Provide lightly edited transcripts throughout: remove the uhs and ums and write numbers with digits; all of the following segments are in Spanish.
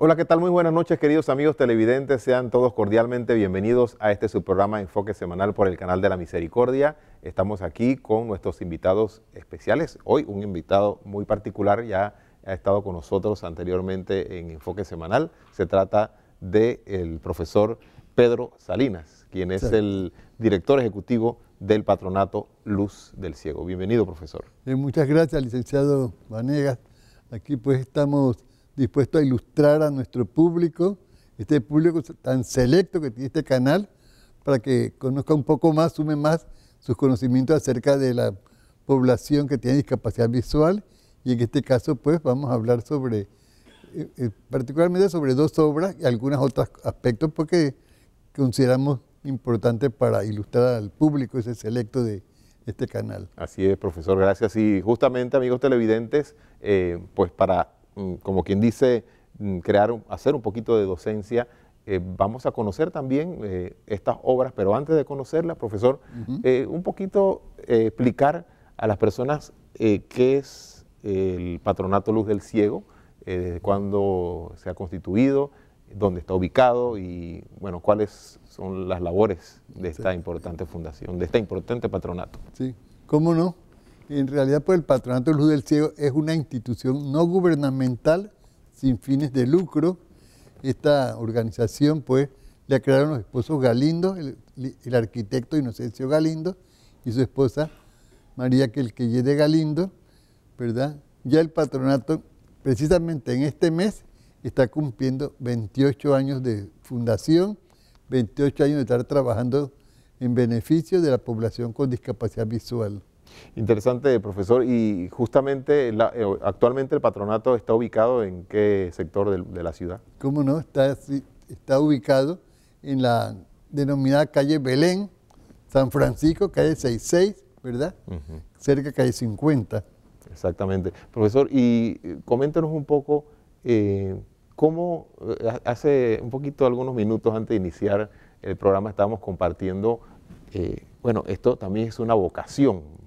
Hola, ¿qué tal? Muy buenas noches, queridos amigos televidentes. Sean todos cordialmente bienvenidos a este su programa Enfoque Semanal por el canal de la Misericordia. Estamos aquí con nuestros invitados especiales. Hoy un invitado muy particular, ya ha estado con nosotros anteriormente en Enfoque Semanal. Se trata del profesor Pedro Salinas, quien es el director ejecutivo del Patronato Luz del Ciego. Bienvenido, profesor. Muchas gracias, licenciado Vanegas. Aquí pues estamos dispuestos a ilustrar a nuestro público, este público tan selecto que tiene este canal, para que conozca un poco más, sume más sus conocimientos acerca de la población que tiene discapacidad visual, y en este caso pues vamos a hablar sobre, particularmente sobre dos obras y algunos otros aspectos porque consideramos importantes para ilustrar al público ese selecto de este canal. Así es, profesor, gracias. Y justamente, amigos televidentes, pues para, como quien dice, hacer un poquito de docencia, vamos a conocer también estas obras, pero antes de conocerlas, profesor, un poquito explicar a las personas qué es el Patronato Luz del Ciego, desde cuándo se ha constituido, dónde está ubicado y, bueno, cuáles son las labores de esta importante fundación, de este importante patronato. Sí, ¿cómo no? En realidad, pues el Patronato Luz del Ciego es una institución no gubernamental sin fines de lucro. Esta organización, pues, la crearon los esposos Galindo, el arquitecto Inocencio Galindo y su esposa María Quelqueye de Galindo, ¿verdad? Ya el patronato, precisamente en este mes, está cumpliendo 28 años de fundación, 28 años de estar trabajando en beneficio de la población con discapacidad visual. Interesante, profesor. Y justamente, actualmente el patronato está ubicado ¿en qué sector de la ciudad? ¿Cómo no? Está ubicado en la denominada calle Belén, San Francisco, calle 66, ¿verdad? Cerca de calle 50. Exactamente. Profesor, y coméntenos un poco cómo hace un poquito, algunos minutos antes de iniciar el programa, estábamos compartiendo, bueno, esto también es una vocación,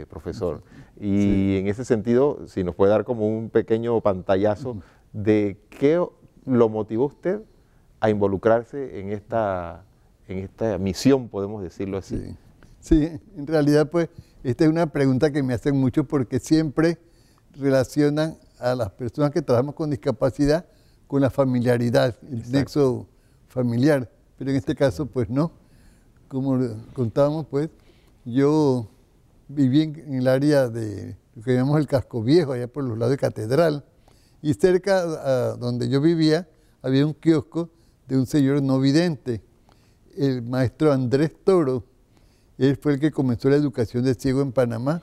profesor, y en ese sentido, si nos puede dar como un pequeño pantallazo de qué lo motivó usted a involucrarse en esta misión, podemos decirlo así. Sí, en realidad pues esta es una pregunta que me hacen mucho porque siempre relacionan a las personas que trabajamos con discapacidad con la familiaridad, el nexo familiar, pero en este caso pues no. Como contábamos pues, yo viví en el área de lo que llamamos el Casco Viejo, allá por los lados de Catedral, y cerca a donde yo vivía había un kiosco de un señor no vidente, el maestro Andrés Toro. Él fue el que comenzó la educación de ciego en Panamá.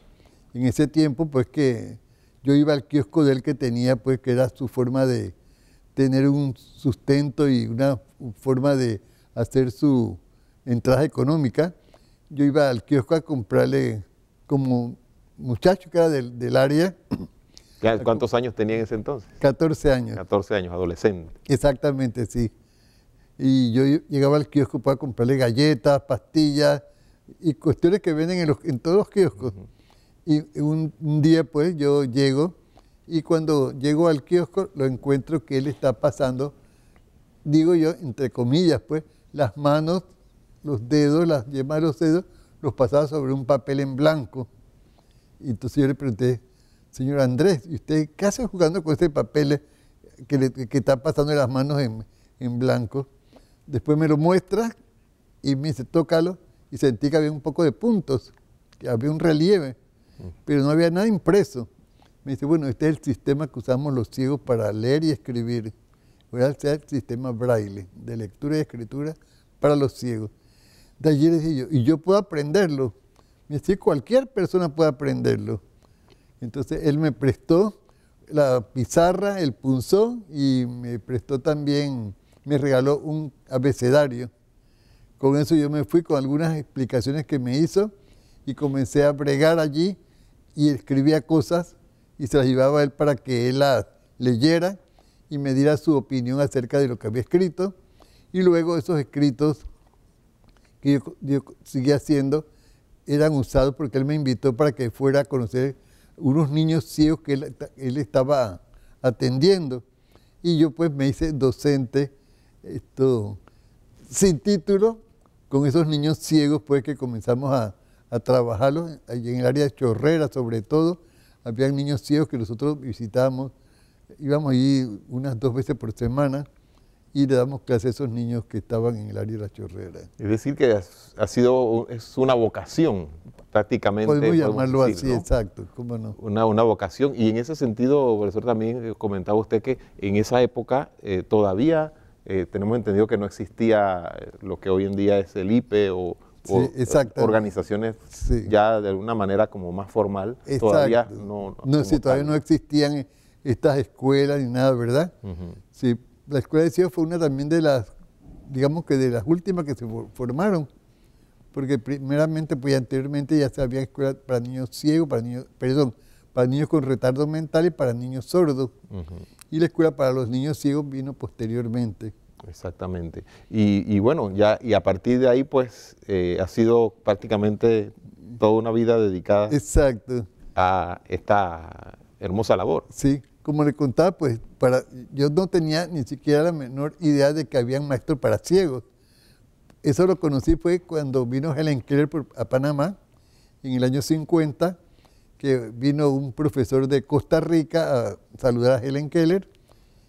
En ese tiempo pues que yo iba al kiosco de él que tenía pues que era su forma de tener un sustento y una forma de hacer su entrada económica. Yo iba al kiosco a comprarle como muchacho que era del área. ¿Cuántos años tenía en ese entonces? 14 años. 14 años, adolescente. Exactamente, sí. Y yo llegaba al kiosco para comprarle galletas, pastillas y cuestiones que venden en todos los kioscos. Y un día pues yo llego y cuando llego al kiosco lo encuentro que él está pasando, digo yo, entre comillas pues, las manos, los dedos, las yemas de los dedos, los pasaba sobre un papel en blanco. Y entonces yo le pregunté, señor Andrés, ¿y usted qué hace jugando con ese papel que está pasando en las manos en blanco? Después me lo muestra y me dice, tócalo, y sentí que había un poco de puntos, que había un relieve, pero no había nada impreso. Me dice, bueno, este es el sistema que usamos los ciegos para leer y escribir. Voy a hacer el sistema Braille, de lectura y escritura para los ciegos. De allí le dije yo, y yo puedo aprenderlo. Me dice, cualquier persona puede aprenderlo. Entonces él me prestó la pizarra, el punzón, y me prestó también, me regaló un abecedario. Con eso yo me fui con algunas explicaciones que me hizo y comencé a bregar allí y escribía cosas y se las llevaba a él para que él las leyera y me diera su opinión acerca de lo que había escrito. Y luego esos escritos que yo seguía haciendo eran usados porque él me invitó para que fuera a conocer unos niños ciegos que él estaba atendiendo. y yo pues me hice docente sin título con esos niños ciegos pues que comenzamos a trabajarlos allí en el área de Chorrera sobre todo. Habían niños ciegos que nosotros visitábamos, íbamos allí unas 2 veces por semana y le damos clase a esos niños que estaban en el área de la Chorrera. Es decir, que es una vocación prácticamente. Podemos llamarlo decir, así, ¿no? exacto, cómo no. Una vocación. Y en ese sentido, profesor, también comentaba usted que en esa época todavía tenemos entendido que no existía lo que hoy en día es el IPE o organizaciones ya de alguna manera como más formal. Exacto. Todavía todavía no existían estas escuelas ni nada, ¿verdad? Sí, la escuela de ciegos fue una también de las, digamos que de las últimas que se formaron, porque primeramente, pues anteriormente ya se había escuelas para niños ciegos, para niños con retardo mental y para niños sordos. Y la escuela para los niños ciegos vino posteriormente. Exactamente. Y bueno, y a partir de ahí, pues, ha sido prácticamente toda una vida dedicada a esta hermosa labor. Sí, como le contaba, pues, yo no tenía ni siquiera la menor idea de que había maestros para ciegos. Eso lo conocí fue cuando vino Helen Keller a Panamá, en el año 50, que vino un profesor de Costa Rica a saludar a Helen Keller.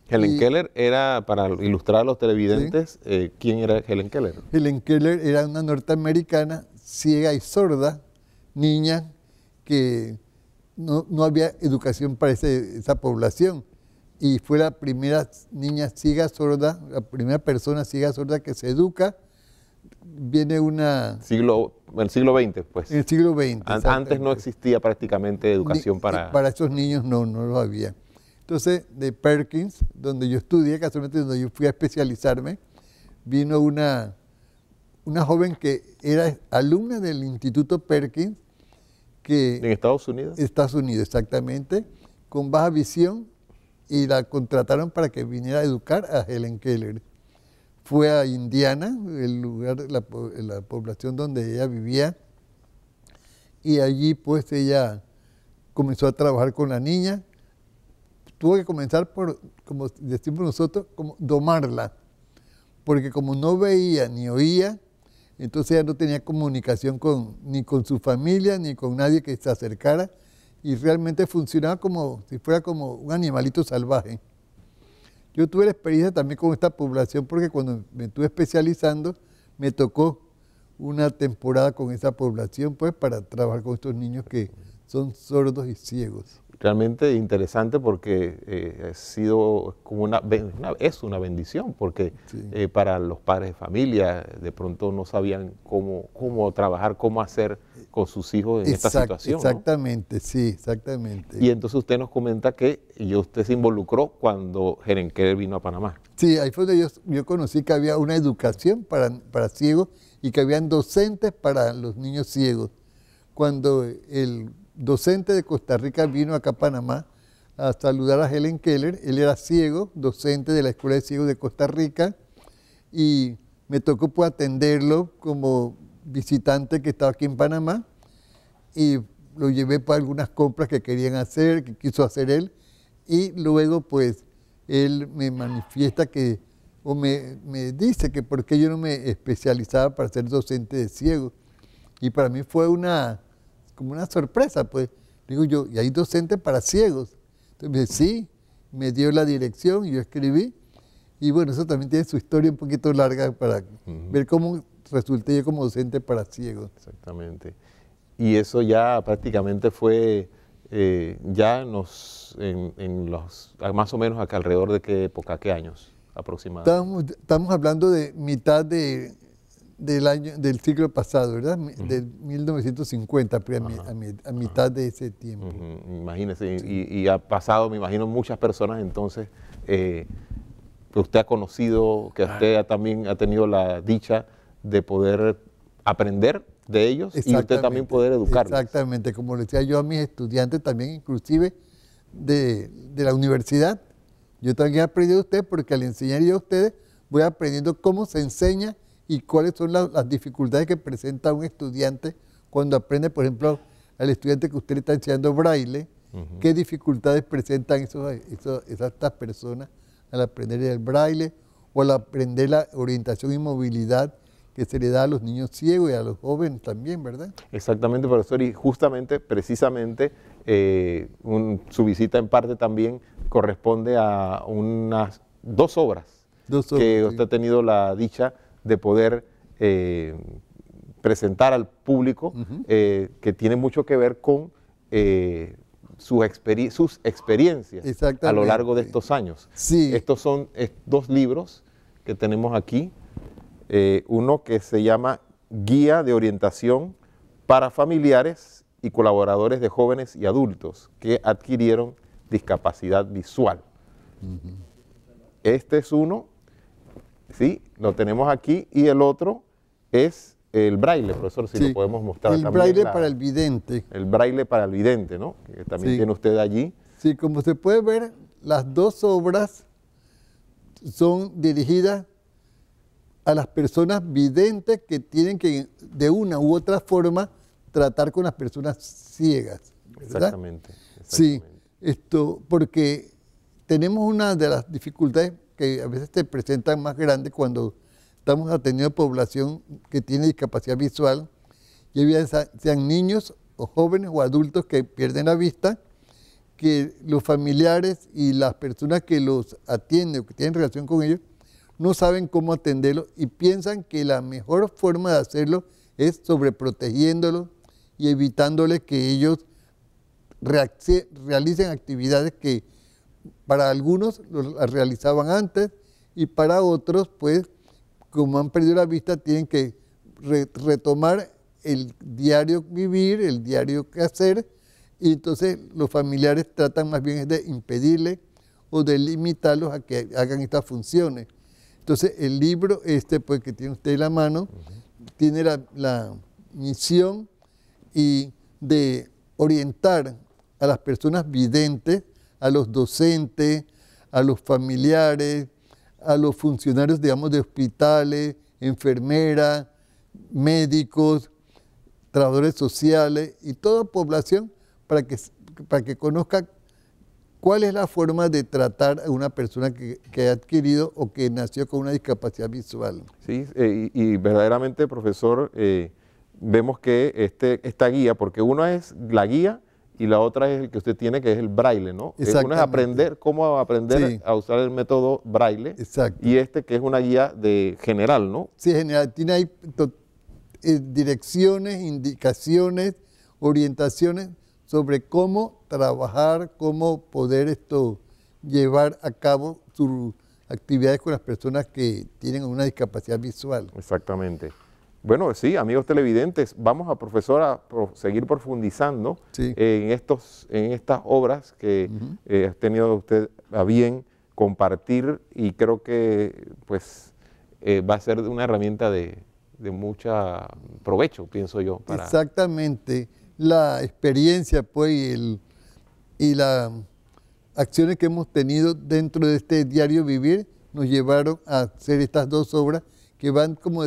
Helen Keller era, para ilustrar a los televidentes, ¿quién era Helen Keller? Helen Keller era una norteamericana ciega y sorda, niña que no había educación para esa población. Y fue la primera niña ciega sorda, la primera persona ciega sorda que se educa. Viene el siglo XX, pues. En el siglo XX. Antes no existía prácticamente educación para esos niños, no lo había. Entonces, de Perkins, donde yo estudié, casualmente donde yo fui a especializarme, vino una joven que era alumna del Instituto Perkins. ¿En Estados Unidos? Estados Unidos, exactamente, con baja visión, y la contrataron para que viniera a educar a Helen Keller. Fue a Indiana, el lugar, la población donde ella vivía, y allí pues ella comenzó a trabajar con la niña. Tuvo que comenzar por, como decimos nosotros, como domarla, porque como no veía ni oía, entonces ella no tenía comunicación ni con su familia, ni con nadie que se acercara, y realmente funcionaba como si fuera como un animalito salvaje. Yo tuve la experiencia también con esta población porque cuando me estuve especializando, me tocó una temporada con esa población pues para trabajar con estos niños que son sordos y ciegos. Realmente interesante porque ha sido como es una bendición porque para los padres de familia de pronto no sabían cómo trabajar, cómo hacer con sus hijos en esta situación. Exactamente, ¿no? Sí, exactamente. Y entonces usted nos comenta que usted se involucró cuando Helen Keller vino a Panamá. Sí, ahí fue donde yo conocí que había una educación para ciegos y que habían docentes para los niños ciegos. Cuando el docente de Costa Rica vino acá a Panamá a saludar a Helen Keller, él era ciego, docente de la Escuela de Ciegos de Costa Rica, y me tocó pues atenderlo como visitante que estaba aquí en Panamá, y lo llevé para algunas compras que querían hacer, que quiso hacer él, y luego pues él me manifiesta me dice que por qué yo no me especializaba para ser docente de ciegos, y para mí fue como una sorpresa, pues. Digo yo, ¿y hay docentes para ciegos? Entonces me dice, sí, me dio la dirección y yo escribí. Y bueno, eso también tiene su historia un poquito larga para ver cómo resulté yo como docente para ciegos. Exactamente. Y eso ya prácticamente fue más o menos acá alrededor de qué época, qué años aproximadamente. Estamos hablando de mitad del siglo pasado, ¿verdad? Del 1950, a mitad de ese tiempo. Imagínese, y ha pasado, me imagino, muchas personas entonces que usted ha conocido, que usted también ha tenido la dicha de poder aprender de ellos y usted también poder educarlos. Exactamente, como le decía yo a mis estudiantes también, inclusive de la universidad, yo también he aprendido de ustedes porque al enseñar yo a ustedes voy aprendiendo cómo se enseña y cuáles son las dificultades que presenta un estudiante cuando aprende, por ejemplo, al estudiante que usted le está enseñando braille, qué dificultades presentan estas personas al aprender el braille o al aprender la orientación y movilidad que se le da a los niños ciegos y a los jóvenes también, ¿verdad? Exactamente, profesor, y justamente, precisamente, su visita en parte también corresponde a unas dos obras que sí. usted ha tenido la dicha de poder presentar al público, que tiene mucho que ver con sus experiencias a lo largo de estos años. Sí. Estos son dos libros que tenemos aquí. Uno que se llama Guía de Orientación para Familiares y Colaboradores de Jóvenes y Adultos que adquirieron discapacidad visual. Este es uno, sí, lo tenemos aquí, y el otro es el braille, profesor, si lo podemos mostrar también. El braille para el vidente. El braille para el vidente, ¿no? Que también tiene usted allí. Sí, como se puede ver, las dos obras son dirigidas a las personas videntes que tienen que, de una u otra forma, tratar con las personas ciegas, ¿verdad? Exactamente. Sí, porque tenemos una de las dificultades que a veces se presentan más grandes cuando estamos atendiendo población que tiene discapacidad visual, ya bien sean niños o jóvenes o adultos que pierden la vista, que los familiares y las personas que los atienden o que tienen relación con ellos no saben cómo atenderlo y piensan que la mejor forma de hacerlo es sobreprotegiéndolos y evitándoles que ellos realicen actividades que para algunos las realizaban antes y para otros, pues, como han perdido la vista, tienen que retomar el diario vivir, el diario quehacer, y entonces los familiares tratan más bien de impedirle o de limitarlos a que hagan estas funciones. Entonces, el libro pues, que tiene usted en la mano, tiene la misión de orientar a las personas videntes, a los docentes, a los familiares, a los funcionarios, digamos, de hospitales, enfermeras, médicos, trabajadores sociales y toda población para que conozca cuál es la forma de tratar a una persona que ha adquirido o que nació con una discapacidad visual. Sí, y verdaderamente, profesor, vemos que esta guía, porque una es la guía y la otra es el que usted tiene, que es el braille, ¿no? Uno es cómo aprender a usar el método braille. Exacto. Y que es una guía general, ¿no? Sí, general. Tiene ahí direcciones, indicaciones, orientaciones sobre cómo trabajar, cómo poder llevar a cabo sus actividades con las personas que tienen una discapacidad visual. Exactamente. Bueno, sí, amigos televidentes, vamos a seguir profundizando en estas obras que ha tenido usted a bien compartir, y creo que pues va a ser una herramienta de mucho provecho, pienso yo. Exactamente. La experiencia pues y las acciones que hemos tenido dentro de este diario vivir nos llevaron a hacer estas dos obras que van, como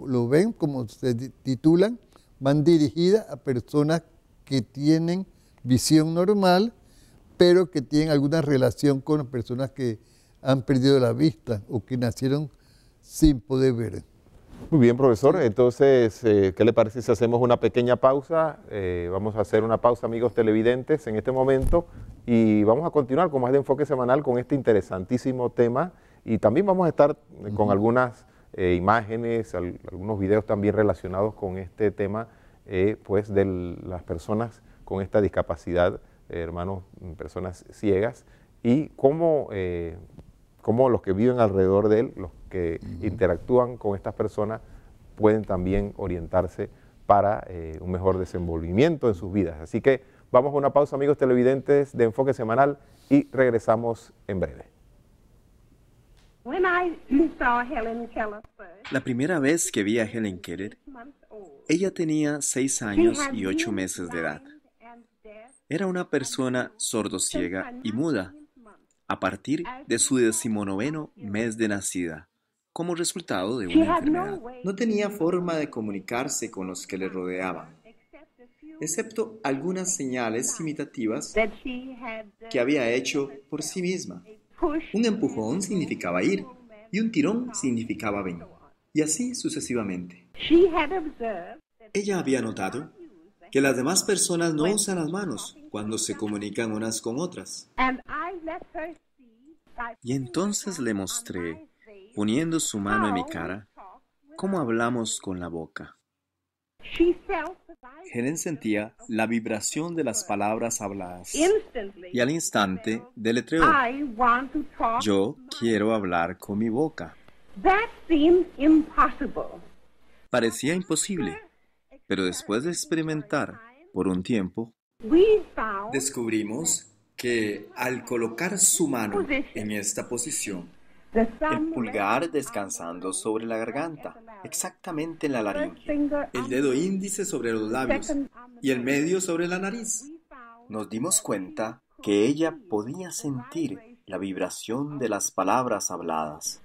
lo ven, como se titulan, van dirigidas a personas que tienen visión normal, pero que tienen alguna relación con las personas que han perdido la vista o que nacieron sin poder ver. Muy bien, profesor. Entonces, ¿qué le parece si hacemos una pequeña pausa? Vamos a hacer una pausa, amigos televidentes, en este momento, y vamos a continuar con más de Enfoque Semanal con este interesantísimo tema, y también vamos a estar con algunas imágenes, algunos videos también relacionados con este tema, pues de las personas con esta discapacidad, hermanos, personas ciegas, y cómo los que viven alrededor de él, los que interactúan con estas personas, pueden también orientarse para un mejor desenvolvimiento en sus vidas. Así que vamos a una pausa, amigos televidentes de Enfoque Semanal, y regresamos en breve. La primera vez que vi a Helen Keller, ella tenía 6 años y 8 meses de edad. Era una persona sordociega y muda a partir de su 19º mes de nacida, como resultado de una enfermedad. No tenía forma de comunicarse con los que le rodeaban, excepto algunas señales imitativas que había hecho por sí misma. Un empujón significaba ir y un tirón significaba ven. Y así sucesivamente. Ella había notado que las demás personas no usan las manos cuando se comunican unas con otras. Y entonces le mostré, poniendo su mano en mi cara, cómo hablamos con la boca. Helen sentía la vibración de las palabras habladas y al instante deletreó: yo quiero hablar con mi boca. Parecía imposible, pero después de experimentar por un tiempo, descubrimos que al colocar su mano en esta posición, el pulgar descansando sobre la garganta, exactamente en la laringe, el dedo índice sobre los labios y el medio sobre la nariz, nos dimos cuenta que ella podía sentir la vibración de las palabras habladas.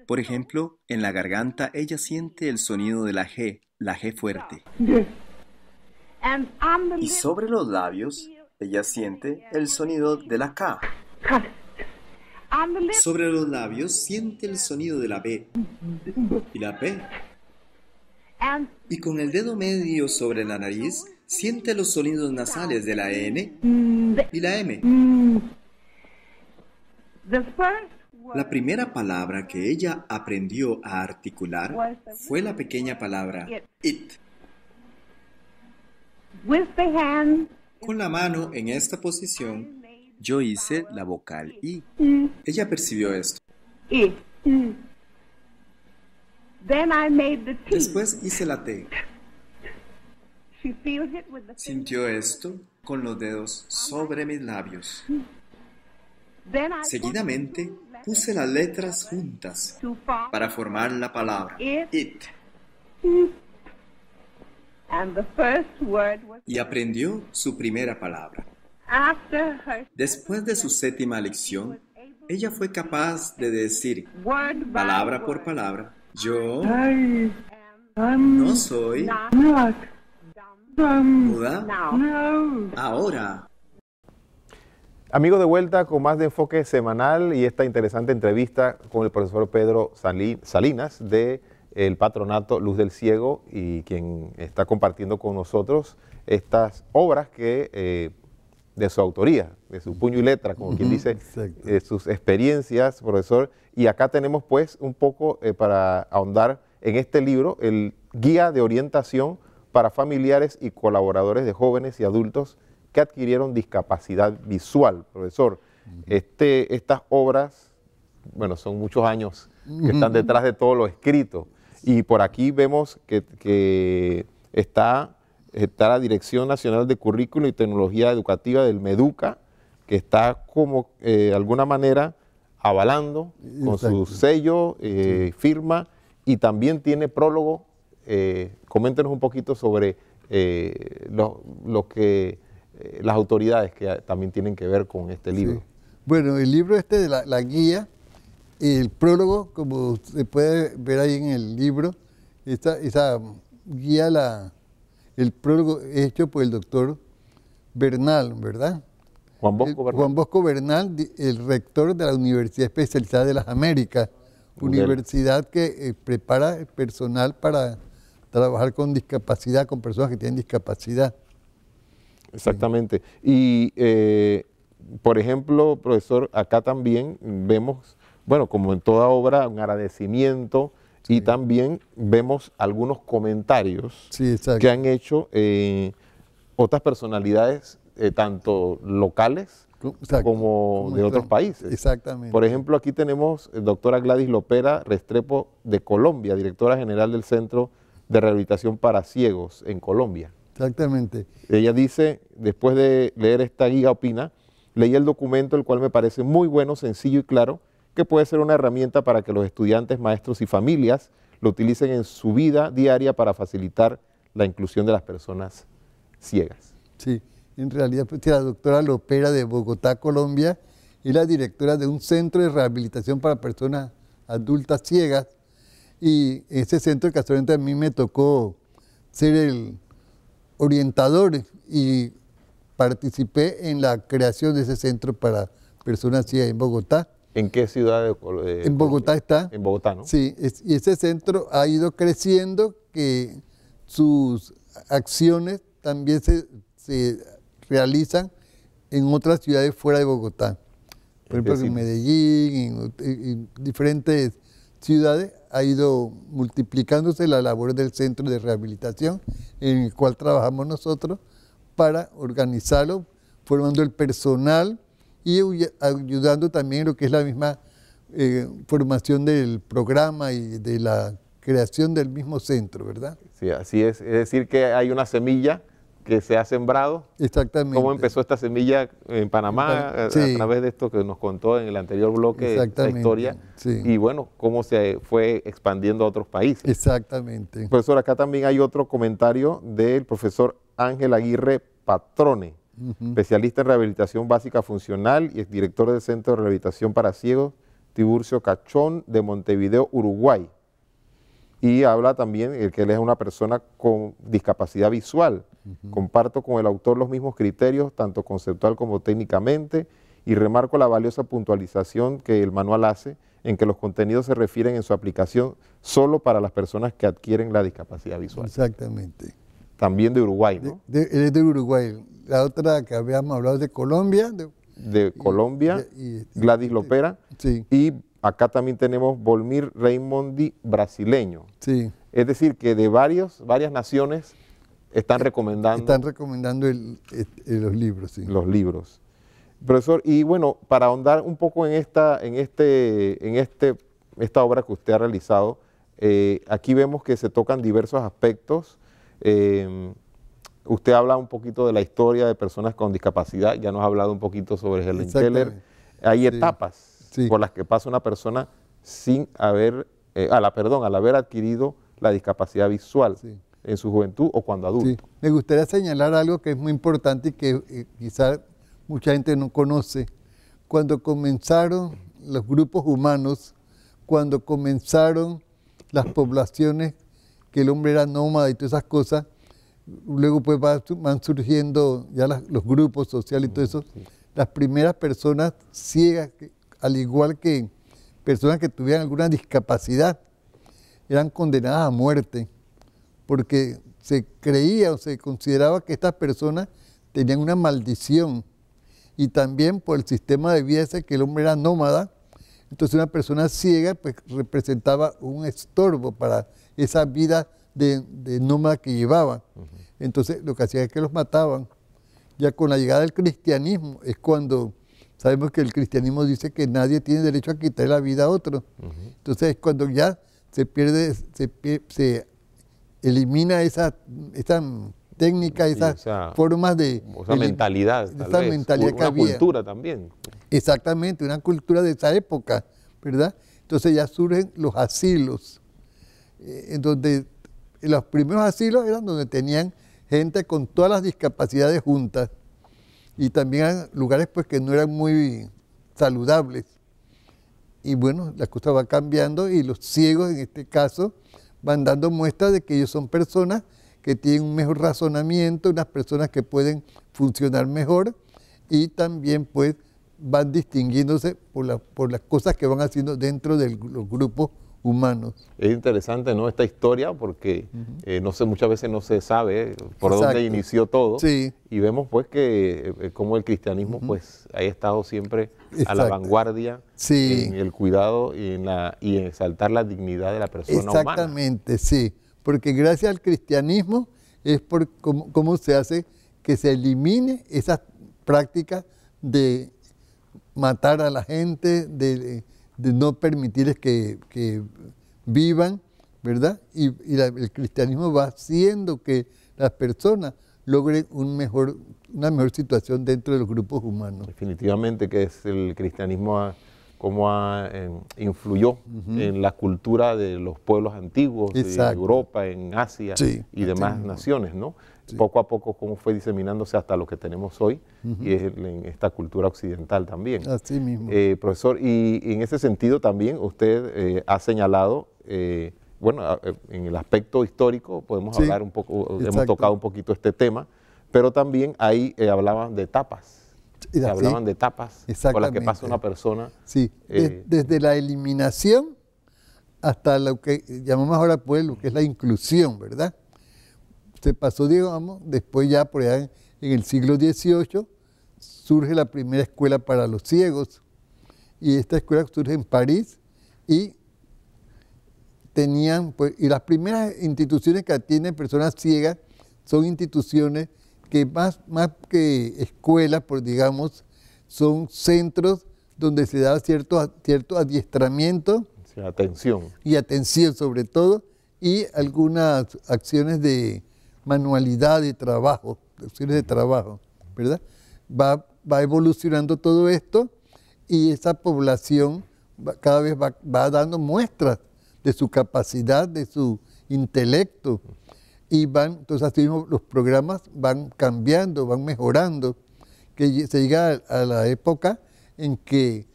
Por ejemplo, en la garganta ella siente el sonido de la G fuerte. Y sobre los labios, ella siente el sonido de la K. Sobre los labios siente el sonido de la B y la P. Y con el dedo medio sobre la nariz, siente los sonidos nasales de la N y la M. La primera palabra que ella aprendió a articular fue la pequeña palabra it. Con la mano en esta posición, yo hice la vocal I. Ella percibió esto. Después hice la T. Sintió esto con los dedos sobre mis labios. Seguidamente, puse las letras juntas para formar la palabra it. Y aprendió su primera palabra. Después de su séptima lección, ella fue capaz de decir, palabra por palabra, yo no soy muda ahora. Amigos, de vuelta con más de Enfoque Semanal y esta interesante entrevista con el profesor Pedro Salinas del Patronato Luz del Ciego, y quien está compartiendo con nosotros estas obras que de su autoría, de su puño y letra, como quien dice, sus experiencias, profesor. Y acá tenemos pues un poco para ahondar en este libro, el Guía de Orientación para Familiares y Colaboradores de Jóvenes y Adultos que adquirieron discapacidad visual, profesor. Estas obras, bueno, son muchos años que están detrás de todo lo escrito. Y por aquí vemos que está la Dirección Nacional de Currículo y Tecnología Educativa del MEDUCA, que está como de alguna manera avalando con su sello, firma, y también tiene prólogo. Coméntenos un poquito sobre lo que las autoridades que también tienen que ver con este libro. Sí. Bueno, el libro de la guía, el prólogo, como se puede ver ahí en el libro, esa guía, el prólogo hecho por el doctor Bernal, ¿verdad? Juan Bosco Bernal. Juan Bosco Bernal, el rector de la Universidad Especializada de las Américas, universidad que prepara el personal para trabajar con discapacidad, con personas que tienen discapacidad. Exactamente. Y, por ejemplo, profesor, acá también vemos, bueno, como en toda obra, un agradecimiento, y también vemos algunos comentarios que han hecho otras personalidades, tanto locales como de otros países. Exactamente. Por ejemplo, aquí tenemos doctora Gladys Lopera Restrepo de Colombia, directora general del Centro de Rehabilitación para Ciegos en Colombia. Exactamente. Ella dice, después de leer esta guía, opina, leí el documento, el cual me parece muy bueno, sencillo y claro, que puede ser una herramienta para que los estudiantes, maestros y familias lo utilicen en su vida diaria para facilitar la inclusión de las personas ciegas. Sí, en realidad pues, la doctora Lopera de Bogotá, Colombia, es la directora de un centro de rehabilitación para personas adultas ciegas, y ese centro casualmente a mí me tocó ser el orientador y participé en la creación de ese centro para personas ciegas en Bogotá. ¿En qué ciudad de En Bogotá está. En Bogotá, ¿no? Sí, y ese centro ha ido creciendo, que sus acciones también se realizan en otras ciudades fuera de Bogotá. Por ejemplo, en Medellín, en diferentes ciudades ha ido multiplicándose la labor del centro de rehabilitación en el cual trabajamos nosotros para organizarlo, formando el personal y ayudando también en lo que es la misma formación del programa y de la creación del mismo centro, ¿verdad? Sí, así es. Es decir, que hay una semilla que se ha sembrado. Exactamente. ¿Cómo empezó esta semilla en Panamá? Sí. A través de esto que nos contó en el anterior bloque, esta historia. Sí. Y bueno, cómo se fue expandiendo a otros países. Exactamente. Profesor, acá también hay otro comentario del profesor Ángel Aguirre Patrone, especialista en rehabilitación básica funcional y exdirector del Centro de Rehabilitación para Ciegos Tiburcio Cachón de Montevideo, Uruguay. Y habla también que él es una persona con discapacidad visual. Comparto con el autor los mismos criterios, tanto conceptual como técnicamente, y remarco la valiosa puntualización que el manual hace, en que los contenidos se refieren en su aplicación solo para las personas que adquieren la discapacidad visual. Exactamente. También de Uruguay, ¿no? Él es de Uruguay. La otra que habíamos hablado es de Colombia. De Colombia, Gladys Lopera. Sí. Y acá también tenemos Volmir Raimondi, brasileño. Sí. Es decir, que de varias naciones están recomendando. Están recomendando los libros, sí. Los libros. Profesor, y bueno, para ahondar un poco en esta obra que usted ha realizado, aquí vemos que se tocan diversos aspectos. Usted habla un poquito de la historia de personas con discapacidad, ya nos ha hablado un poquito sobre Helen Keller. Hay etapas por las que pasa una persona sin haber, al haber adquirido la discapacidad visual en su juventud o cuando adulto. Sí. Me gustaría señalar algo que es muy importante y que quizás mucha gente no conoce. Cuando comenzaron los grupos humanos, cuando comenzaron las poblaciones, que el hombre era nómada y todas esas cosas, luego pues van surgiendo ya los grupos sociales y todo eso. Las primeras personas ciegas, al igual que personas que tuvieran alguna discapacidad, eran condenadas a muerte, porque se creía o se consideraba que estas personas tenían una maldición, y también por el sistema de vida ese, que el hombre era nómada. Entonces una persona ciega pues representaba un estorbo para esa vida de nómada que llevaban. Entonces lo que hacía es que los mataban. Ya con la llegada del cristianismo es cuando sabemos que el cristianismo dice que nadie tiene derecho a quitar la vida a otro. Entonces es cuando ya se elimina esa técnica, esas formas de... Esa mentalidad, esa mentalidad que había. Una cultura también. Exactamente, una cultura de esa época, ¿verdad? Entonces ya surgen los asilos, en donde los primeros asilos eran donde tenían gente con todas las discapacidades juntas, y también eran lugares pues que no eran muy saludables. Y bueno, la cosa va cambiando y los ciegos en este caso van dando muestras de que ellos son personas que tienen un mejor razonamiento, unas personas que pueden funcionar mejor, y también pues van distinguiéndose por las cosas que van haciendo dentro de los grupos humanos. Es interesante, ¿no?, esta historia, porque no sé, muchas veces no se sabe por dónde inició todo. Sí. Y vemos pues que como el cristianismo pues ha estado siempre a la vanguardia en el cuidado y en exaltar la dignidad de la persona humana. Exactamente, sí. Porque gracias al cristianismo es por cómo se hace que se elimine esas prácticas de matar a la gente, de no permitirles que vivan, ¿verdad? Y el cristianismo va haciendo que las personas logren una mejor situación dentro de los grupos humanos. Definitivamente que el cristianismo influyó en la cultura de los pueblos antiguos, en Europa, en Asia y demás naciones, ¿no? Sí. Poco a poco cómo fue diseminándose hasta lo que tenemos hoy y es en esta cultura occidental también. Así mismo. Profesor, y en ese sentido también usted ha señalado, bueno, en el aspecto histórico podemos hablar un poco, hemos tocado un poquito este tema, pero también ahí hablaban de etapas. Se hablaban de etapas por las que pasa una persona. Sí, desde la eliminación hasta lo que llamamos ahora pues lo que es la inclusión, ¿verdad? Se pasó, digamos, después ya por allá en el siglo XVIII surge la primera escuela para los ciegos y esta escuela surge en París y tenían, pues, y las primeras instituciones que atienden personas ciegas son instituciones que más que escuelas, pues digamos, son centros donde se da cierto adiestramiento. Sí, atención. Y atención sobre todo, y algunas acciones de manualidad de trabajo, acciones de trabajo, ¿verdad? Va evolucionando todo esto y esa población cada vez va dando muestras de su capacidad, de su intelecto. Y entonces así mismo los programas van cambiando, van mejorando, que se llega a la época en que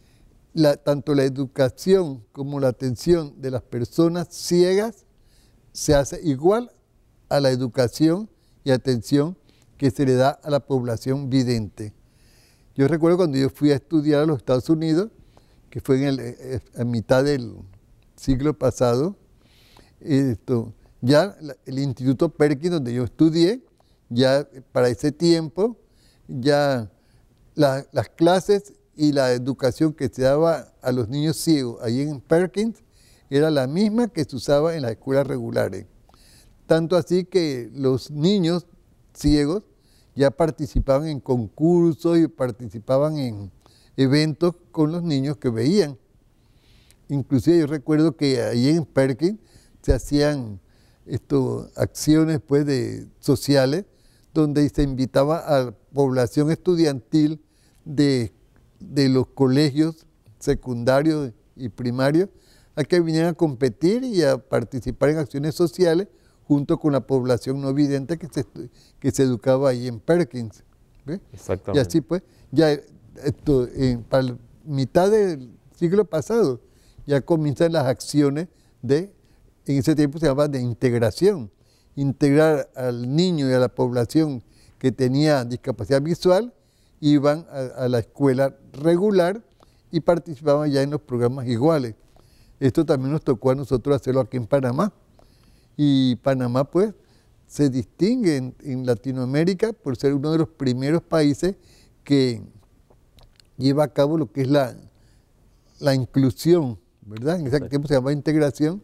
tanto la educación como la atención de las personas ciegas se hace igual a la educación y atención que se le da a la población vidente. Yo recuerdo cuando yo fui a estudiar a los Estados Unidos, que fue a mitad del siglo pasado, ya el Instituto Perkins, donde yo estudié, ya para ese tiempo, ya las clases y la educación que se daba a los niños ciegos ahí en Perkins era la misma que se usaba en las escuelas regulares. Tanto así que los niños ciegos ya participaban en concursos y participaban en eventos con los niños que veían. Inclusive yo recuerdo que ahí en Perkins se hacían acciones pues, sociales donde se invitaba a la población estudiantil de los colegios secundarios y primarios a que vinieran a competir y a participar en acciones sociales junto con la población no vidente que se educaba ahí en Perkins. ¿Ve? Exactamente. Y así pues, ya para la mitad del siglo pasado ya comienzan las acciones en ese tiempo se llamaba de integración, integrar al niño y a la población que tenía discapacidad visual, iban a la escuela regular y participaban ya en los programas iguales. Esto también nos tocó a nosotros hacerlo aquí en Panamá. Y Panamá, pues, se distingue en Latinoamérica por ser uno de los primeros países que lleva a cabo lo que es la inclusión, ¿verdad? En ese tiempo se llama integración.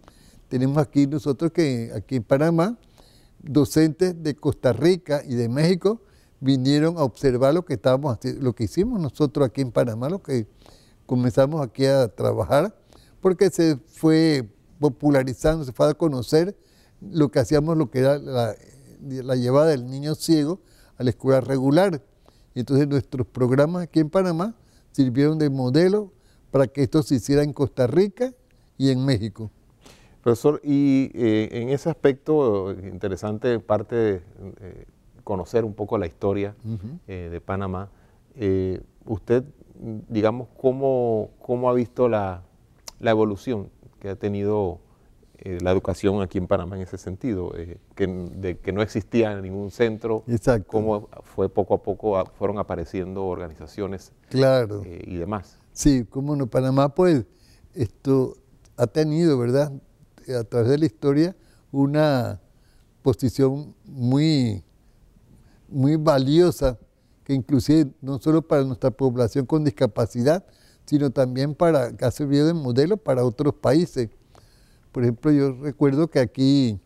Tenemos aquí nosotros que aquí en Panamá, docentes de Costa Rica y de México vinieron a observar lo que estábamos haciendo, lo que hicimos nosotros aquí en Panamá, lo que comenzamos aquí a trabajar, porque se fue popularizando, se fue a conocer lo que hacíamos, lo que era la llevada del niño ciego a la escuela regular. Y entonces nuestros programas aquí en Panamá sirvieron de modelo para que esto se hiciera en Costa Rica y en México. Profesor, y en ese aspecto interesante, parte de conocer un poco la historia de Panamá, usted, digamos, ¿cómo ha visto la evolución que ha tenido la educación aquí en Panamá en ese sentido? De que no existía ningún centro, exacto, cómo fue poco a poco, fueron apareciendo organizaciones, claro, y demás. Sí, cómo no, Panamá pues esto ha tenido, ¿verdad?, a través de la historia una posición muy valiosa, que inclusive no solo para nuestra población con discapacidad, sino también que ha servido de modelo para otros países. Por ejemplo, yo recuerdo que aquí,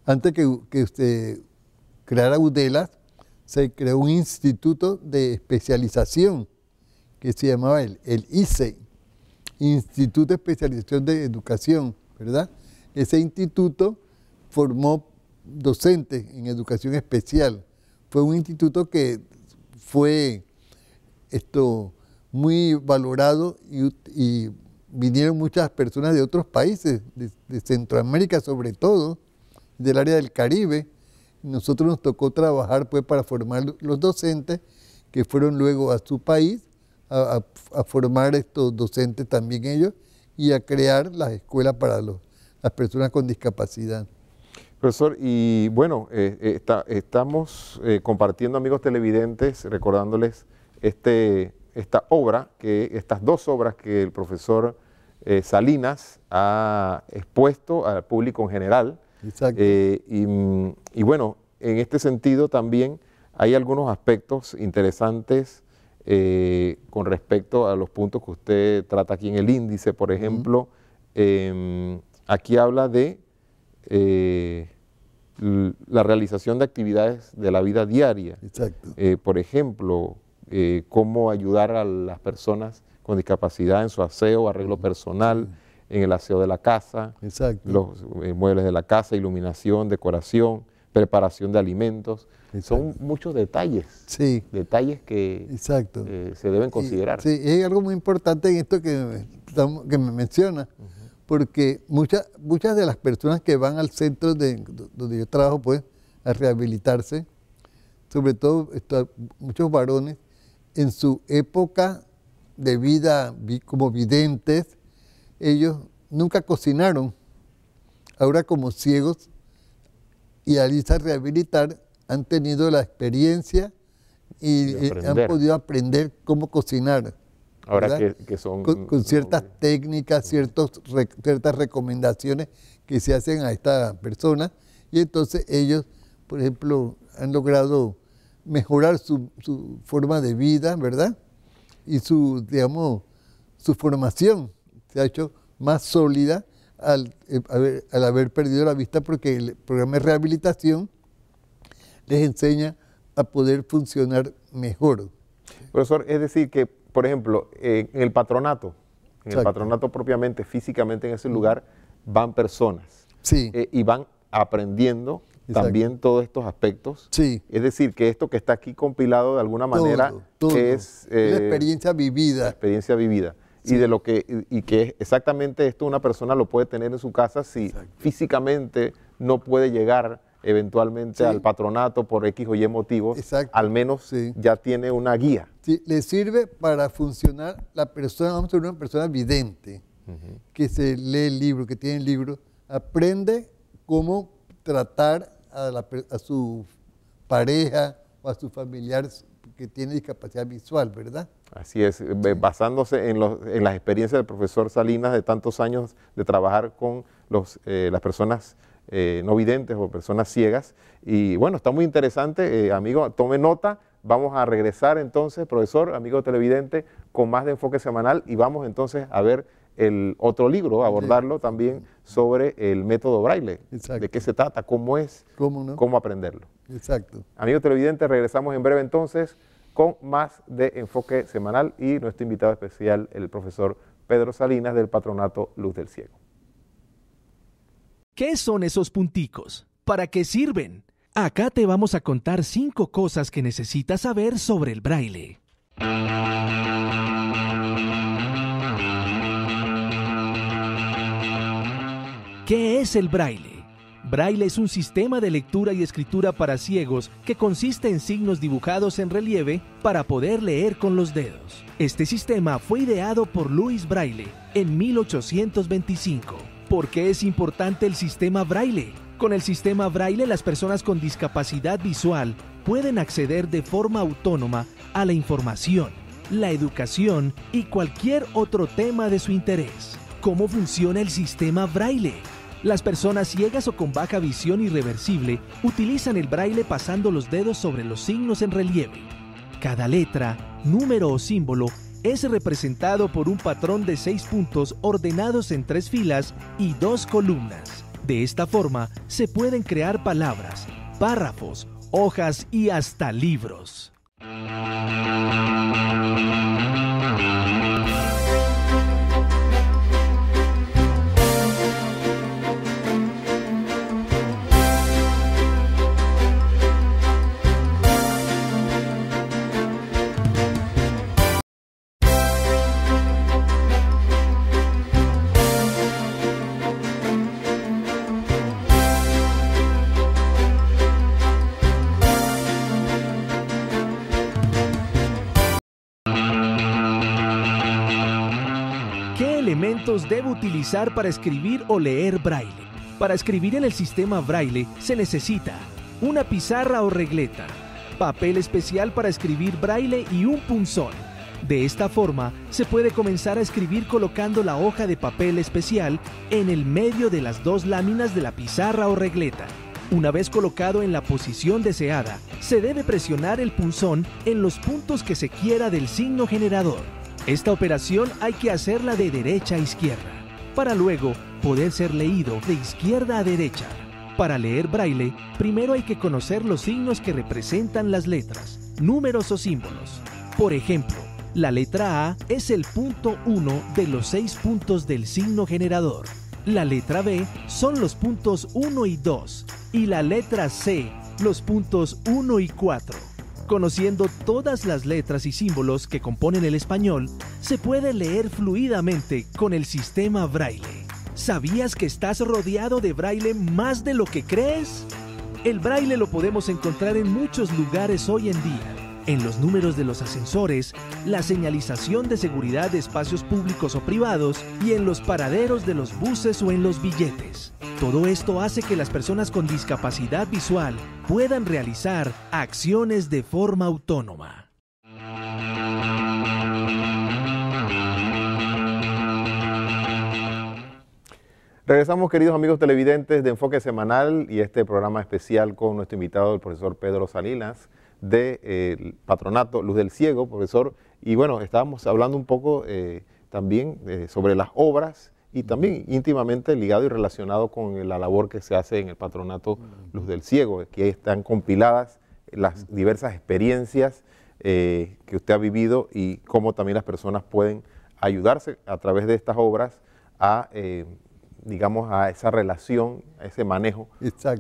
antes que usted creara UDELA, se creó un instituto de especialización que se llamaba el ICE, Instituto de Especialización de Educación, ¿verdad? Ese instituto formó docentes en educación especial. Fue un instituto que fue muy valorado y vinieron muchas personas de otros países, de Centroamérica sobre todo, del área del Caribe. Nosotros nos tocó trabajar pues para formar los docentes que fueron luego a su país a formar estos docentes también ellos y a crear las escuelas para las personas con discapacidad. Profesor, y bueno, estamos compartiendo, amigos televidentes, recordándoles estas dos obras que el profesor Salinas ha expuesto al público en general. Exacto. Y bueno, en este sentido también hay algunos aspectos interesantes con respecto a los puntos que usted trata aquí en el índice. Por ejemplo, aquí habla de la realización de actividades de la vida diaria. Exacto. Por ejemplo, cómo ayudar a las personas con discapacidad en su aseo, arreglo personal, en el aseo de la casa, Exacto. los muebles de la casa, iluminación, decoración, preparación de alimentos. Exacto. Son muchos detalles, Sí. detalles que Exacto. se deben considerar. Sí, es algo muy importante en esto que me menciona, porque muchas de las personas que van al centro donde yo trabajo, pues, a rehabilitarse, sobre todo muchos varones, en su época de vida como videntes, ellos nunca cocinaron. Ahora como ciegos y al irse a rehabilitar han tenido la experiencia y han podido aprender cómo cocinar. Ahora que son... Con ciertas técnicas, ciertas recomendaciones que se hacen a esta persona, y entonces ellos, por ejemplo, han logrado mejorar su forma de vida, ¿verdad? Y su formación se ha hecho más sólida al haber perdido la vista, porque el programa de rehabilitación les enseña a poder funcionar mejor. Profesor, es decir que, por ejemplo, en el patronato propiamente, físicamente en ese lugar, van personas. Sí. Y van aprendiendo también todos estos aspectos. Sí. Es decir, que esto que está aquí compilado de alguna manera todo. Es la experiencia vivida. La experiencia vivida. Sí. Y que exactamente esto una persona lo puede tener en su casa si físicamente no puede llegar eventualmente al patronato por X o Y motivos. Al menos ya tiene una guía. Sí, le sirve para funcionar la persona, vamos a ser una persona vidente, que se lee el libro, que tiene el libro, aprende cómo tratar a su pareja o a su familiar que tiene discapacidad visual, ¿verdad? Así es, basándose en las experiencias del profesor Salinas de tantos años de trabajar con las personas no videntes o personas ciegas. Y bueno, está muy interesante, amigo, tome nota. Vamos a regresar entonces, profesor, amigo televidente, con más de Enfoque Semanal, y vamos entonces a ver el otro libro, abordarlo también sobre el método Braille. Exacto. De qué se trata, cómo es, cómo aprenderlo. Exacto. Amigo televidente, regresamos en breve entonces con más de Enfoque Semanal y nuestro invitado especial, el profesor Pedro Salinas del Patronato Luz del Ciego. ¿Qué son esos punticos? ¿Para qué sirven? Acá te vamos a contar 5 cosas que necesitas saber sobre el braille. ¿Qué es el braille? Braille es un sistema de lectura y escritura para ciegos que consiste en signos dibujados en relieve para poder leer con los dedos. Este sistema fue ideado por Louis Braille en 1825. ¿Por qué es importante el sistema Braille? Con el sistema Braille, las personas con discapacidad visual pueden acceder de forma autónoma a la información, la educación y cualquier otro tema de su interés. ¿Cómo funciona el sistema Braille? Las personas ciegas o con baja visión irreversible utilizan el braille pasando los dedos sobre los signos en relieve. Cada letra, número o símbolo es representado por un patrón de 6 puntos ordenados en 3 filas y 2 columnas. De esta forma se pueden crear palabras, párrafos, hojas y hasta libros. elementos debe utilizar para escribir o leer braille. Para escribir en el sistema braille se necesita una pizarra o regleta, papel especial para escribir braille y un punzón. De esta forma, se puede comenzar a escribir colocando la hoja de papel especial en el medio de las dos láminas de la pizarra o regleta. Una vez colocado en la posición deseada, se debe presionar el punzón en los puntos que se quiera del signo generador. Esta operación hay que hacerla de derecha a izquierda, para luego poder ser leído de izquierda a derecha. Para leer braille, primero hay que conocer los signos que representan las letras, números o símbolos. Por ejemplo, la letra A es el punto 1 de los 6 puntos del signo generador. La letra B son los puntos 1 y 2 y la letra C los puntos 1 y 4. Conociendo todas las letras y símbolos que componen el español, se puede leer fluidamente con el sistema braille. ¿Sabías que estás rodeado de braille más de lo que crees? El braille lo podemos encontrar en muchos lugares hoy en día. En los números de los ascensores, la señalización de seguridad de espacios públicos o privados y en los paraderos de los buses o en los billetes. Todo esto hace que las personas con discapacidad visual puedan realizar acciones de forma autónoma. Regresamos, queridos amigos televidentes de Enfoque Semanal y este programa especial con nuestro invitado, el profesor Pedro Salinas, del Patronato Luz del Ciego, profesor. Y bueno, estábamos hablando un poco también sobre las obras y también íntimamente ligado y relacionado con la labor que se hace en el Patronato Luz del Ciego, que están compiladas las diversas experiencias que usted ha vivido y cómo también las personas pueden ayudarse a través de estas obras a, digamos, a esa relación, a ese manejo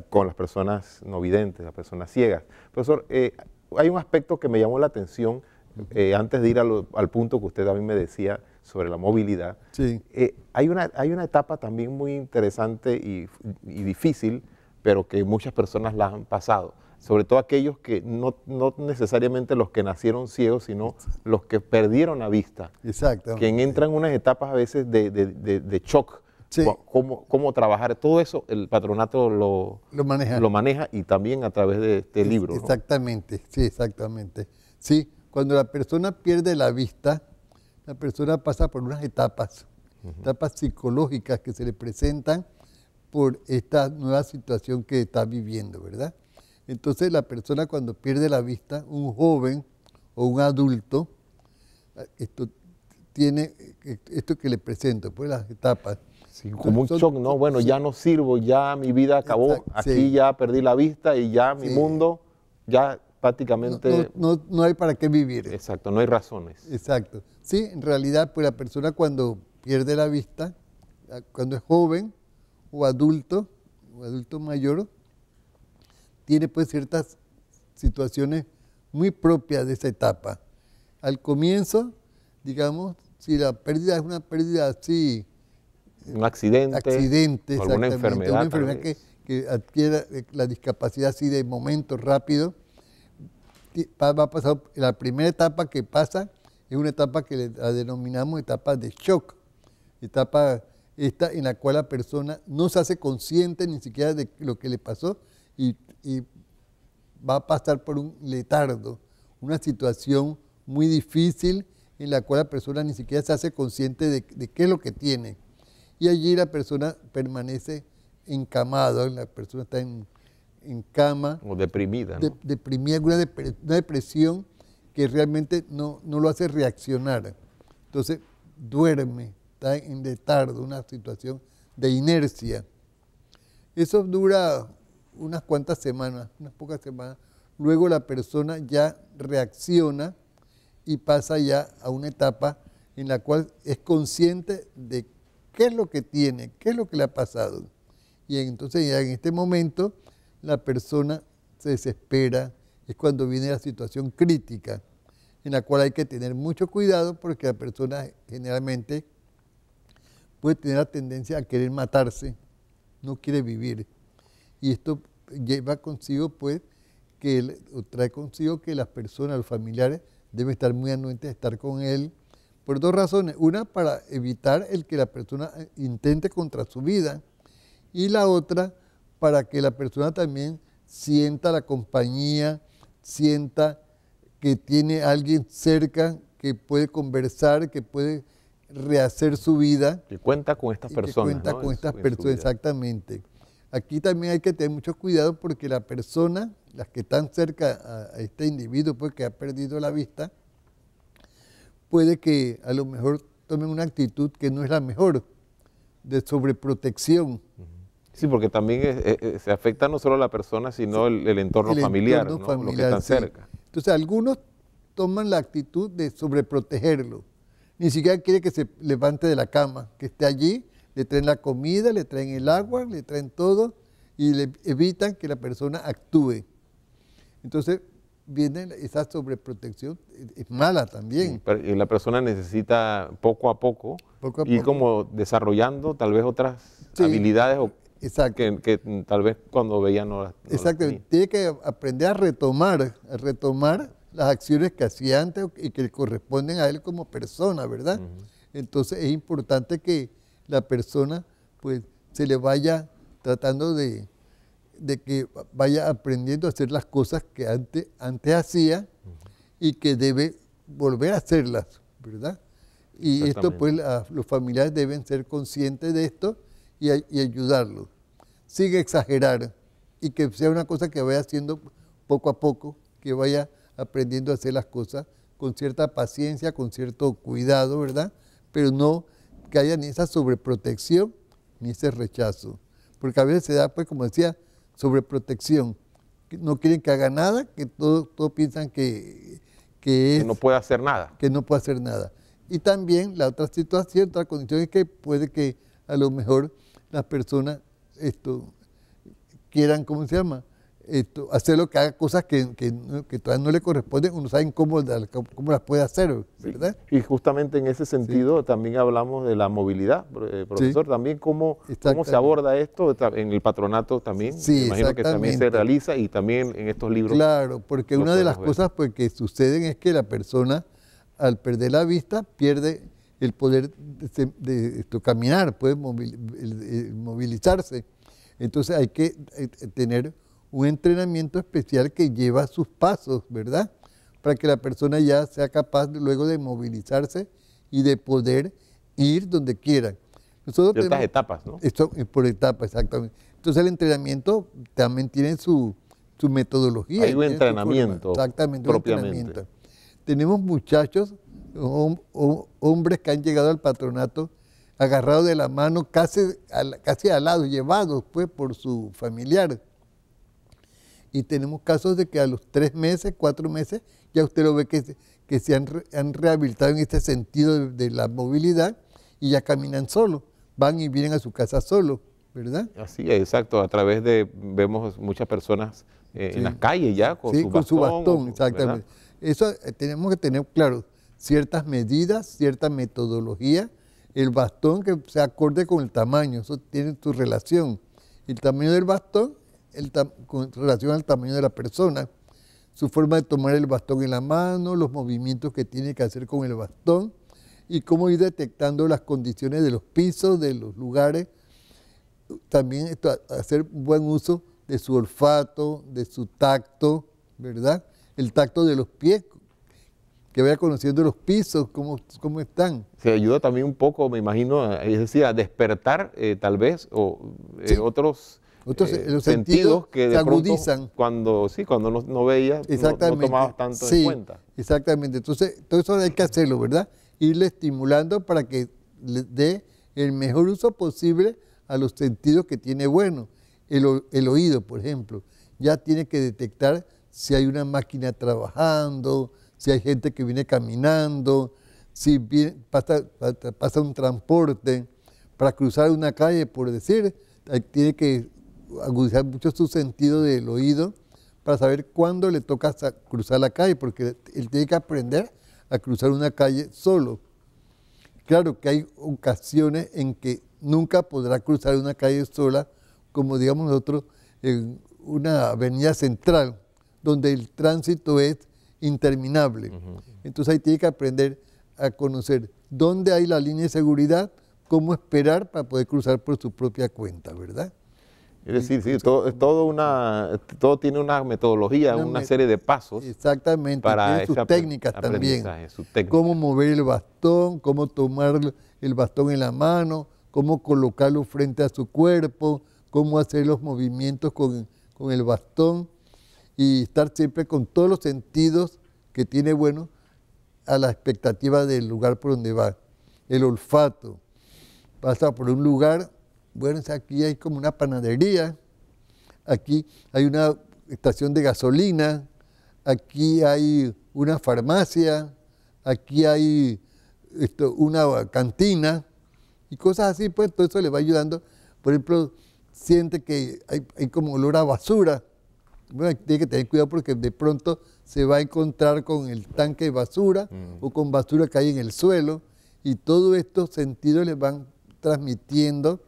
con las personas no videntes, las personas ciegas. Profesor, hay un aspecto que me llamó la atención antes de ir al punto que usted también me decía sobre la movilidad. Sí. Hay una etapa también muy interesante y difícil, pero que muchas personas la han pasado, sobre todo aquellos que no necesariamente los que nacieron ciegos, sino los que perdieron la vista. Exacto. Que entran en unas etapas a veces de shock. Sí. Cómo trabajar. Todo eso el patronato lo maneja y también a través de este libro, ¿no? Exactamente, sí, exactamente. Sí, cuando la persona pierde la vista, la persona pasa por unas etapas, etapas psicológicas que se le presentan por esta nueva situación que está viviendo, ¿verdad? Entonces la persona cuando pierde la vista, un joven o un adulto, tiene esto que le presento, pues las etapas. Sí, como un shock, ¿no? Bueno, ya no sirvo, ya mi vida acabó, Exacto, aquí sí. ya perdí la vista y ya mi mundo ya prácticamente... No hay para qué vivir. Exacto, no hay razones. Exacto. Sí, en realidad, pues la persona cuando pierde la vista, cuando es joven o adulto mayor, tiene pues ciertas situaciones muy propias de esa etapa. Al comienzo, digamos, si la pérdida es una pérdida así... Un accidente, alguna enfermedad. Una enfermedad que adquiere la discapacidad así de momento rápido, va a pasar, la primera etapa que pasa es una etapa que la denominamos etapa de shock, etapa esta en la cual la persona no se hace consciente ni siquiera de lo que le pasó y va a pasar por un letargo, una situación muy difícil en la cual la persona ni siquiera se hace consciente de qué es lo que tiene. Y allí la persona permanece encamada, la persona está en cama. O deprimida, ¿no? Deprimida, una depresión que realmente no lo hace reaccionar. Entonces duerme, está en letargo, una situación de inercia. Eso dura unas cuantas semanas, unas pocas semanas. Luego la persona ya reacciona y pasa ya a una etapa en la cual es consciente de qué es lo que tiene, qué es lo que le ha pasado. Y entonces ya en este momento la persona se desespera, es cuando viene la situación crítica, en la cual hay que tener mucho cuidado porque la persona generalmente puede tener la tendencia a querer matarse, no quiere vivir. Y esto lleva consigo, pues, trae consigo que las personas, los familiares, deben estar muy anuentes de estar con él por dos razones. Una, para evitar el que la persona intente contra su vida, y la otra, para que la persona también sienta la compañía, sienta que tiene alguien cerca, que puede conversar, que puede rehacer su vida. Que cuenta con estas personas. Que cuenta ¿no? con estas en su personas, vida. exactamente. Aquí también hay que tener mucho cuidado porque la persona, las que están cerca a este individuo pues, que ha perdido la vista, puede que a lo mejor tomen una actitud que no es la mejor, de sobreprotección. Sí, porque también se afecta no solo a la persona, sino el entorno El familiar, entorno ¿no? familiar, Los que están sí. cerca. Entonces algunos toman la actitud de sobreprotegerlo. Ni siquiera quiere que se levante de la cama, que esté allí, le traen la comida, le traen el agua, le traen todo y le evitan que la persona actúe. Entonces viene esa sobreprotección, es mala también. Y la persona necesita poco a poco ir poco. como desarrollando tal vez otras Sí, habilidades exacto. que tal vez cuando veía no las Exactamente, tenía. tiene que aprender a retomar las acciones que hacía antes y que le corresponden a él como persona, ¿verdad? Entonces es importante que la persona pues se le vaya tratando de que vaya aprendiendo a hacer las cosas que antes hacía y que debe volver a hacerlas, ¿verdad? Y esto pues los familiares deben ser conscientes de esto y ayudarlos, sin exagerar, y que sea una cosa que vaya haciendo poco a poco, que vaya aprendiendo a hacer las cosas con cierta paciencia, con cierto cuidado, ¿verdad? Pero no que haya ni esa sobreprotección ni ese rechazo. Porque a veces se da, pues, como decía, sobreprotección. Que no quieren que haga nada, que todos piensan que no puede hacer nada. Que no puede hacer nada. Y también la otra situación, otra condición es que puede que a lo mejor las personas quieran, ¿cómo se llama? Hacer lo que haga cosas que todavía no le corresponden o no saben cómo las puede hacer, ¿verdad? Sí. Y justamente en ese sentido también hablamos de la movilidad, profesor, también cómo se aborda esto en el patronato también, sí, me imagino que también se realiza y también en estos libros. Claro, porque una de las cosas pues, que suceden es que la persona al perder la vista pierde el poder de caminar, puede movilizarse. Entonces hay que tener un entrenamiento especial que lleva sus pasos, ¿verdad? Para que la persona ya sea capaz luego de movilizarse y de poder ir donde quiera. Ciertas etapas, ¿no? Esto por etapas, exactamente. Entonces el entrenamiento también tiene su metodología. Hay un entrenamiento exactamente, propiamente. Un entrenamiento. Tenemos muchachos, hombres que han llegado al patronato agarrados de la mano, casi al lado, llevados pues por su familiar. Y tenemos casos de que a los 3 meses, 4 meses, ya usted lo ve que se han rehabilitado en este sentido de la movilidad y ya caminan solos, van y vienen a su casa solos, ¿verdad? Así es, exacto. A través vemos muchas personas en las calles ya con su bastón. Sí, con su bastón, exactamente. ¿Verdad? Eso tenemos que tener claro, ciertas medidas, cierta metodología, el bastón que se acorde con el tamaño, eso tiene su relación. El tamaño del bastón con relación al tamaño de la persona, su forma de tomar el bastón en la mano, los movimientos que tiene que hacer con el bastón y cómo ir detectando las condiciones de los pisos, de los lugares. También hacer buen uso de su olfato, de su tacto, ¿verdad? El tacto de los pies, que vaya conociendo los pisos, cómo están. Se ayuda también un poco, me imagino, es decir, a despertar tal vez otros los sentidos que se agudizan. Cuando no veía, no tomabas tanto en cuenta. Exactamente. Entonces, todo eso hay que hacerlo, ¿verdad? Irle estimulando para que le dé el mejor uso posible a los sentidos que tiene bueno. El oído, por ejemplo, ya tiene que detectar si hay una máquina trabajando, si hay gente que viene caminando, si pasa un transporte. Para cruzar una calle, por decir, tiene que agudizar mucho su sentido del oído para saber cuándo le toca cruzar la calle, porque él tiene que aprender a cruzar una calle solo. Claro que hay ocasiones en que nunca podrá cruzar una calle sola, como digamos nosotros, en una avenida central, donde el tránsito es interminable. Entonces ahí tiene que aprender a conocer dónde hay la línea de seguridad, cómo esperar para poder cruzar por su propia cuenta, ¿verdad? Es decir, sí, todo tiene una metodología, una serie de pasos. Exactamente, para tiene sus técnicas también. Cómo mover el bastón, cómo tomar el bastón en la mano, cómo colocarlo frente a su cuerpo, cómo hacer los movimientos con el bastón y estar siempre con todos los sentidos que tiene bueno a la expectativa del lugar por donde va. El olfato. Pasa por un lugar, bueno, aquí hay como una panadería, aquí hay una estación de gasolina, aquí hay una farmacia, aquí hay una cantina y cosas así, pues todo eso le va ayudando. Por ejemplo, siente que hay como olor a basura. Bueno, tiene que tener cuidado porque de pronto se va a encontrar con el tanque de basura o con basura que hay en el suelo y todos estos sentidos le van transmitiendo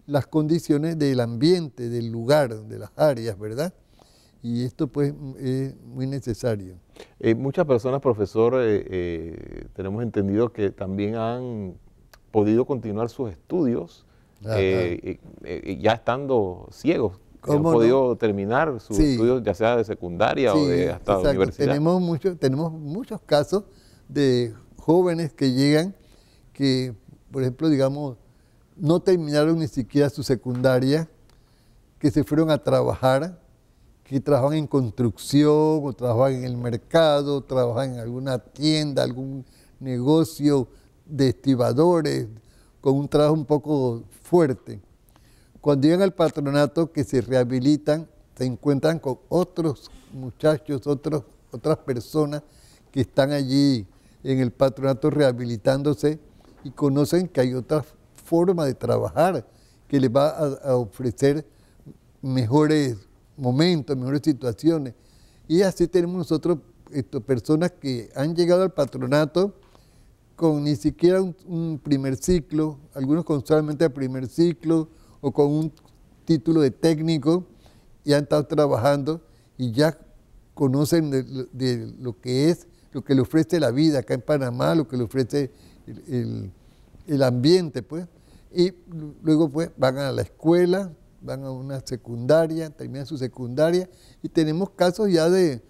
las condiciones del ambiente, del lugar, de las áreas, ¿verdad? Y esto pues es muy necesario. Muchas personas, profesor, tenemos entendido que también han podido continuar sus estudios ya estando ciegos. Han podido terminar sus estudios ya sea de secundaria o de hasta universidad. Tenemos muchos casos de jóvenes que llegan que, por ejemplo, digamos, no terminaron ni siquiera su secundaria, que se fueron a trabajar, que trabajan en construcción o trabajan en el mercado, trabajan en alguna tienda, algún negocio de estibadores, con un trabajo un poco fuerte. Cuando llegan al patronato, que se rehabilitan, se encuentran con otros muchachos, otras personas que están allí en el patronato rehabilitándose y conocen que hay otra forma de trabajar que les va a ofrecer mejores momentos, mejores situaciones. Y así tenemos nosotros personas que han llegado al patronato con ni siquiera un primer ciclo, algunos con solamente el primer ciclo o con un título de técnico y han estado trabajando y ya conocen de lo que es, lo que le ofrece la vida acá en Panamá, lo que le ofrece el ambiente, pues. Y luego pues van a la escuela, van a una secundaria, terminan su secundaria y tenemos casos ya de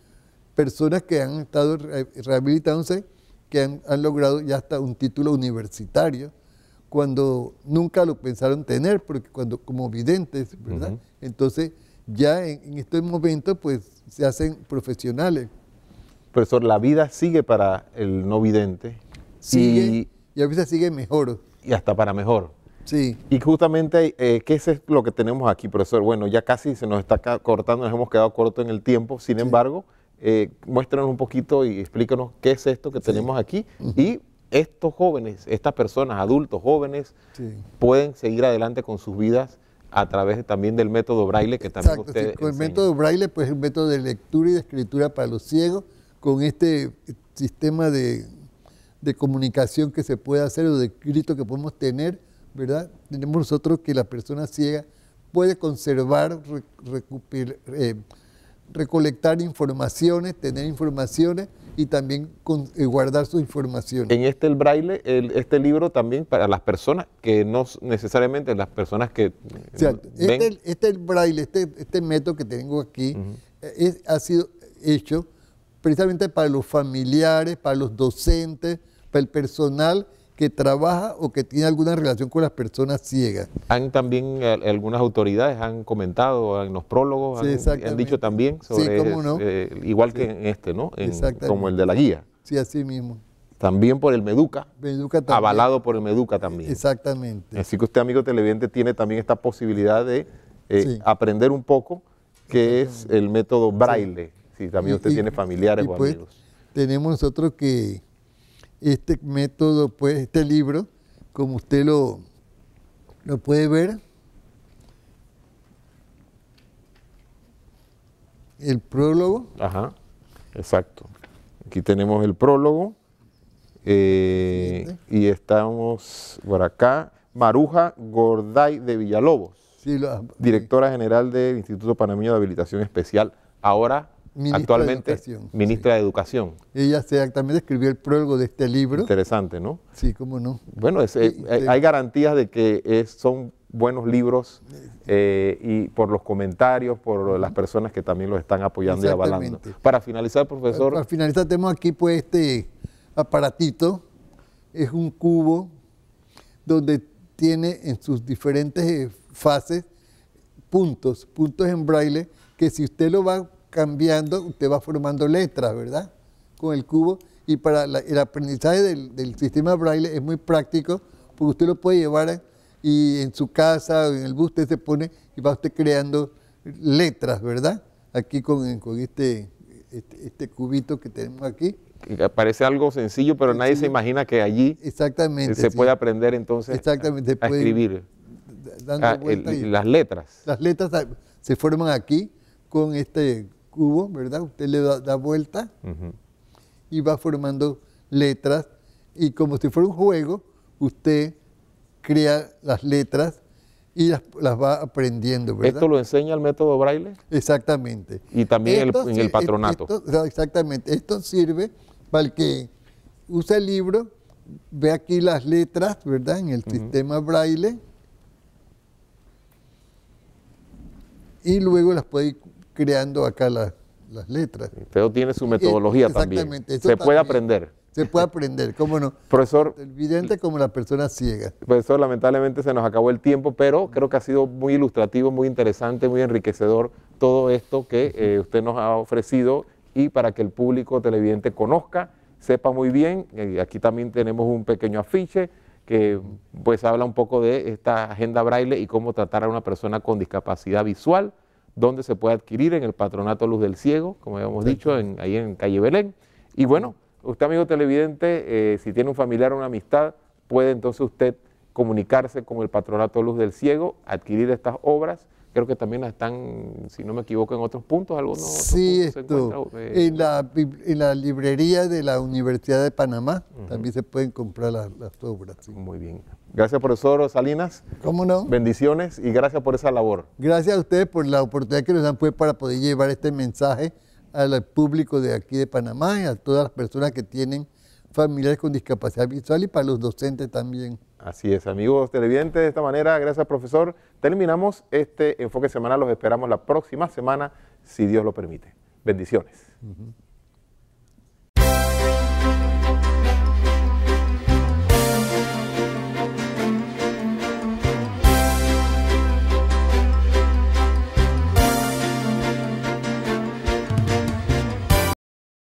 personas que han estado rehabilitándose, que han logrado ya hasta un título universitario, cuando nunca lo pensaron tener, porque como videntes, ¿verdad? Entonces ya en estos momentos pues se hacen profesionales. Profesor, la vida sigue para el no vidente. Sigue y a veces sigue mejor. Y hasta para mejor. Sí. Y justamente, ¿qué es lo que tenemos aquí, profesor? Bueno, ya casi se nos está cortando, nos hemos quedado cortos en el tiempo. Sin embargo, muéstranos un poquito y explícanos qué es esto que tenemos aquí. Y estos jóvenes, estas personas, adultos, jóvenes, pueden seguir adelante con sus vidas a través también del método Braille que también ustedes con el método Braille, pues es un método de lectura y de escritura para los ciegos, con este sistema de comunicación que se puede hacer o de escrito que podemos tener, ¿verdad? Tenemos nosotros que la persona ciega puede conservar, recolectar informaciones, tener informaciones y también guardar sus informaciones. En el Braille, este libro también para las personas que no necesariamente las personas que ven. El Braille, este método que tengo aquí, ha sido hecho precisamente para los familiares, para los docentes, para el personal que trabaja o que tiene alguna relación con las personas ciegas. También algunas autoridades han comentado en los prólogos, han dicho también sobre cómo no. Igual que en este, ¿no? Como el de la guía. Sí, así mismo. También por el Meduca, también. Avalado por el Meduca también. Exactamente. Así que usted, amigo televidente, tiene también esta posibilidad de aprender un poco qué es el método Braille. Si también usted tiene familiares o pues, amigos. Tenemos nosotros que este método, pues este libro, como usted lo puede ver, el prólogo. Ajá, exacto. Aquí tenemos el prólogo y estamos por acá. Maruja Gorday de Villalobos, directora general del Instituto Panameño de Habilitación Especial. Ahora actualmente de Educación, ministra de Educación. Ella exactamente escribió el prólogo de este libro. Interesante, ¿no? Sí, cómo no. Bueno, hay garantías de que son buenos libros y por los comentarios, por las personas que también los están apoyando y avalando. Para finalizar, profesor. Para finalizar, tenemos aquí pues este aparatito. Es un cubo donde tiene en sus diferentes fases puntos en braille, que si usted lo va cambiando, usted va formando letras, ¿verdad? Con el cubo. Y para el aprendizaje del sistema braille es muy práctico, porque usted lo puede llevar y en su casa o en el bus usted se pone y va usted creando letras, ¿verdad? Aquí con este cubito que tenemos aquí. Parece algo sencillo, pero nadie se imagina que allí se puede aprender entonces a escribir. Las letras. Las letras se forman aquí con este cubo, ¿verdad? Usted le da vuelta y va formando letras. Y como si fuera un juego, usted crea las letras y las va aprendiendo, ¿verdad? ¿Esto lo enseña el método braille? Exactamente. Y también en el patronato. Exactamente. Esto sirve para el que usa el libro, ve aquí las letras, ¿verdad? En el sistema braille. Y luego las puede ir creando acá las letras. Pero tiene su metodología también. Se puede aprender. Se puede aprender, ¿cómo no? Profesor, el vidente como la persona ciega. Profesor, lamentablemente se nos acabó el tiempo, pero creo que ha sido muy ilustrativo, muy interesante, muy enriquecedor todo esto que usted nos ha ofrecido y para que el público televidente conozca, sepa muy bien. Aquí también tenemos un pequeño afiche que pues habla un poco de esta agenda braille y cómo tratar a una persona con discapacidad visual, donde se puede adquirir en el Patronato Luz del Ciego, como habíamos dicho, ahí en calle Belén. Y bueno, usted, amigo televidente, si tiene un familiar o una amistad, puede entonces usted comunicarse con el Patronato Luz del Ciego, adquirir estas obras. Creo que también están, si no me equivoco, en otros puntos. Sí, en la librería de la Universidad de Panamá también se pueden comprar las obras. Sí. Muy bien. Gracias, profesor Salinas. ¿Cómo no? Bendiciones y gracias por esa labor. Gracias a ustedes por la oportunidad que nos dan pues, para poder llevar este mensaje al público de aquí de Panamá y a todas las personas que tienen familiares con discapacidad visual y para los docentes también. Así es, amigos televidentes, de esta manera, gracias profesor, terminamos este enfoque semanal, los esperamos la próxima semana, si Dios lo permite. Bendiciones.